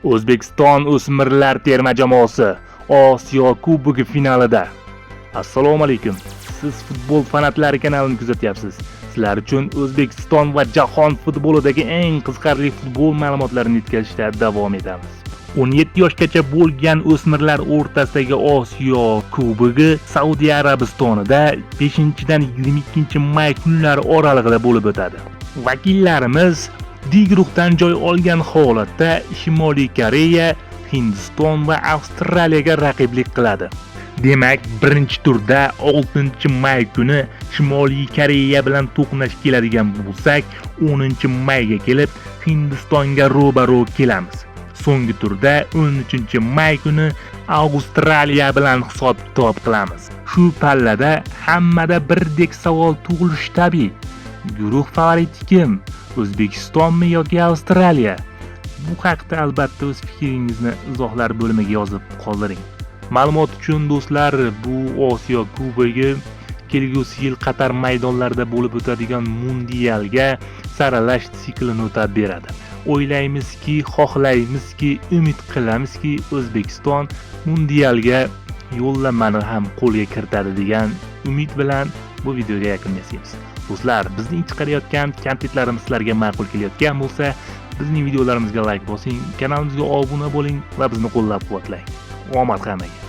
O'zbekiston o'smirlar terma jamoasi Osiyo Kubogi finalida. Assalomu alaykum. Siz futbol fanatlari kanalini kuzatyapsiz. Sizlar uchun O'zbekiston va jahon futbolidagi eng qiziqarli futbol ma'lumotlarini yetkazishda davom etamiz. 17 yoshgacha bo'lgan o'smirlar o'rtasidagi Osiyo Kubogi Saudiya Arabistonida 5-dan 22-may kunlari oralig'ida bo'lib o'tadi. Vakillarimiz D guruhdan joy olgan holatda Shimoliy Koreya, Hindiston va Avstraliyaga raqiblik qiladi. Demak, birinchi turda 6-may kuni Shimoliy Koreya bilan to'qnash keladigan bo'lsak, 10-mayga kelib Hindistonga ro'baro kelamiz. So'nggi turda 13-may kuni Avstraliya bilan hisob-kitob qilamiz. Shu pallada hammada birdek savol tug'ilishi tabiiy. Guruh favoriti kim? O'zbekistonmi yoki Avstraliya? Bu haqda albatta o'z fikringizni izohlar bo'limiga yozib qoldiring. Ma'lumot uchun do'stlar, bu Osiyo Kubogi kelgusi yil Qatar maydonlarida bo'lib o'tadigan mundialga saralash siklini o'tab beradi. O'ylaymizki, xohlaymizki, umid qilamizki, O'zbekiston mundialga yo'llanmani ham qo'lga kiritadi degan umid bilan bu videoga yakun yasaymiz. Do'stlar, bizning chiqarayotgan kontentlarimiz sizlarga ma'qul kelayotgan bo'lsa, bizning videolarimizga like bosing, kanalimizga obuna bo'ling va bizni qo'llab-quvvatlang. Omad hammaga.